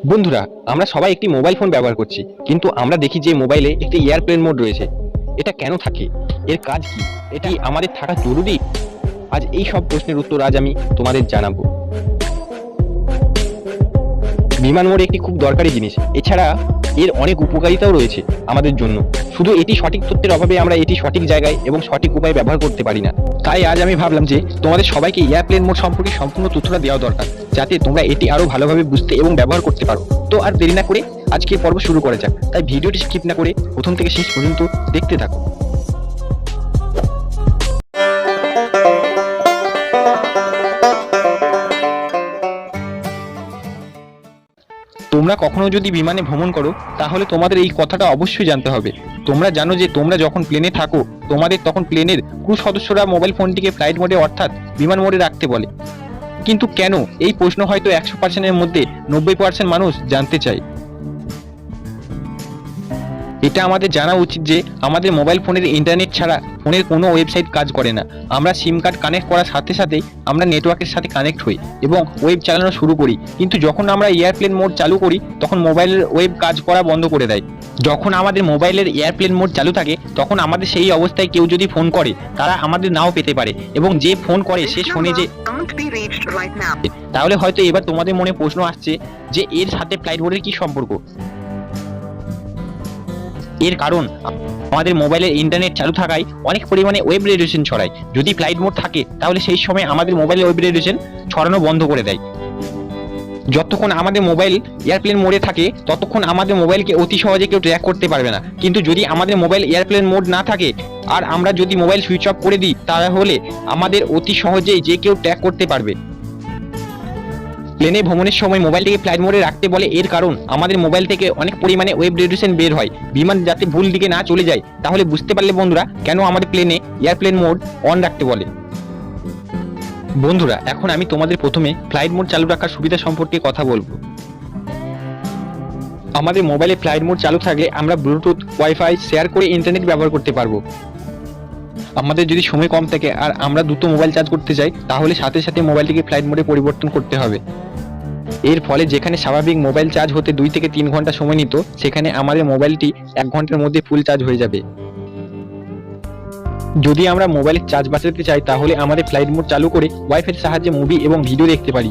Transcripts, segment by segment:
বন্ধুরা, আমরা সবাই একটি মোবাইল ফোন ব্যবহার করছি, কিন্তু আমরা দেখি যে মোবাইলে একটি এয়ারপ্লেন মোড রয়েছে। এটা কেন থাকে? এর কাজ কি? এটি আমাদের থাকা জরুরি? আজ এই সব প্রশ্নের উত্তর আমি তোমাদের জানাবো। বিমান মোড একটি খুব দরকারি জিনিস। এছাড়া এর অনেক উপকারিতাও রয়েছে আমাদের জন্য। শুধু এটি সঠিক তথ্যের অভাবে আমরা এটি সঠিক জায়গায় এবং সঠিক উপায়ে ব্যবহার করতে পারি না। তাই আজ আমি ভাবলাম যে তোমাদের সবাইকে এয়ারপ্লেন মোড সম্পর্কে সম্পূর্ণ তথ্যটা দেওয়া দরকার, যাতে তোমরা এটি আরো ভালোভাবে বুঝতে এবং ব্যবহার করতে পারো। তো আর দেরি না করে আজকে পর্ব শুরু করা যাক। তাই ভিডিওটি স্কিপ না করে প্রথম থেকে শেষ পর্যন্ত দেখতে থাকো। তোমরা কখনো যদি বিমানে ভ্রমণ করো, তাহলে তোমাদের এই কথাটা অবশ্যই জানতে হবে। তোমরা জানো যে তোমরা যখন প্লেনে থাকো, তোমাদের তখন প্লেনের ক্রু সদস্যরা মোবাইল ফোনটিকে ফ্লাইট মোডে অর্থাৎ বিমান মোডে রাখতে বলে। কিন্তু কেন? এই প্রশ্ন হয়তো 100%-এর মধ্যে 90% মানুষ জানতে চায়। এটা আমাদের জানা উচিত যে আমাদের মোবাইল ফোনের ইন্টারনেট ছাড়া ফোনের কোনো ওয়েবসাইট কাজ করে না। আমরা সিম কার্ড কানেক্ট করার সাথে সাথে আমরা নেটওয়ার্কের সাথে কানেক্ট হই এবং ওয়েব চালানো শুরু করি, কিন্তু যখন আমরা এয়ারপ্লেন মোড চালু করি তখন মোবাইলের ওয়েব কাজ করা বন্ধ করে দেয়। যখন আমাদের মোবাইলের এয়ারপ্লেন মোড চালু থাকে, তখন আমাদের সেই অবস্থায় কেউ যদি ফোন করে, তারা আমাদের নাও পেতে পারে এবং যে ফোন করে সে শোনে যে। তাহলে হয়তো এবার তোমাদের মনে প্রশ্ন আসছে যে এর সাথে ফ্লাইট মোডের কি সম্পর্ক? এর কারণ আমাদের মোবাইলের ইন্টারনেট চালু থাকায় অনেক পরিমাণে ওয়েব রেডিয়েশন ছড়ায়। যদি ফ্লাইট মোড থাকে, তাহলে সেই সময় আমাদের মোবাইলের ওয়েব রেডিয়েশন ছড়ানো বন্ধ করে দেয়। যতক্ষণ আমাদের মোবাইল এয়ারপ্লেন মোডে থাকে, ততক্ষণ আমাদের মোবাইলকে অতি সহজে কেউ ট্র্যাক করতে পারবে না। কিন্তু যদি আমাদের মোবাইল এয়ারপ্লেন মোড না থাকে আর আমরা যদি মোবাইল সুইচ অফ করে দিই, তাহলে আমাদের অতি সহজেই যে কেউ ট্র্যাক করতে পারবে। প্লেনে ভ্রমণের সময় মোবাইলটিকে ফ্লাইট মোডে রাখতে বলে এর কারণ আমাদের মোবাইল থেকে অনেক পরিমাণে ওয়েব রেডিয়েশন বের হয়, বিমান যাতে ভুল দিকে না চলে যায়। তাহলে বুঝতে পারলে বন্ধুরা কেন আমাদের প্লেনে এয়ারপ্লেন মোড অন রাখতে বলে। বন্ধুরা, এখন আমি তোমাদের প্রথমে ফ্লাইট মোড চালু রাখার সুবিধা সম্পর্কে কথা বলবো। আমাদের মোবাইলে ফ্লাইট মোড চালু থাকলে আমরা ব্লুটুথ, ওয়াইফাই শেয়ার করে ইন্টারনেট ব্যবহার করতে পারবো। আমাদের যদি সময় কম থাকে আর আমরা দ্রুত মোবাইল চার্জ করতে চাই, তাহলে সাথে সাথে মোবাইলটিকে ফ্লাইট মোডে পরিবর্তন করতে হবে। এর ফলে যেখানে স্বাভাবিক মোবাইল চার্জ হতে 2 থেকে 3 ঘন্টা সময় নিত, সেখানে আমাদের মোবাইলটি 1 ঘন্টার মধ্যে ফুল চার্জ হয়ে যাবে। যদি আমরা মোবাইলের চার্জ বাঁচাতে চাই, তাহলে আমাদের ফ্লাইট মোড চালু করে ওয়াইফাইয়ের সাহায্যে মুভি এবং ভিডিও দেখতে পারি।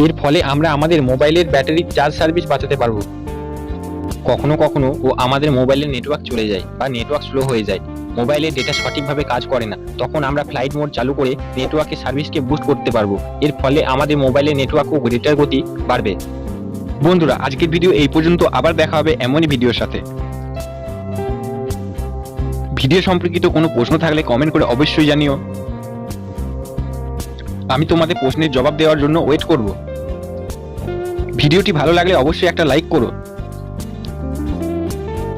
এর ফলে আমরা আমাদের মোবাইলের ব্যাটারির চার্জ সার্ভিস বাঁচাতে পারবো। কখনো কখনো আমাদের মোবাইলের নেটওয়ার্ক চলে যায় বা নেটওয়ার্ক স্লো হয়ে যায়, মোবাইলের ডেটা সঠিকভাবে কাজ করে না, তখন আমরা ফ্লাইট মোড চালু করে নেটওয়ার্কের সার্ভিসকে বুস্ট করতে পারবো। এর ফলে আমাদের মোবাইলের নেটওয়ার্ক ও ডেটার গতি বাড়বে। বন্ধুরা, আজকের ভিডিও এই পর্যন্ত। আবার দেখা হবে এমনই ভিডিওর সাথে। ভিডিও সম্পর্কিত কোনো প্রশ্ন থাকলে কমেন্ট করে অবশ্যই জানিও। আমি তোমাদের প্রশ্নের জবাব দেওয়ার জন্য ওয়েট করব। ভিডিওটি ভালো লাগলে অবশ্যই একটা লাইক করো।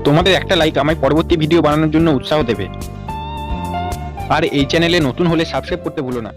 তোমাদের একটা লাইক আমায় পরবর্তী ভিডিও বানানোর জন্য উৎসাহ দেবে। আর এই চ্যানেলে নতুন হলে সাবস্ক্রাইব করতে ভুলো না।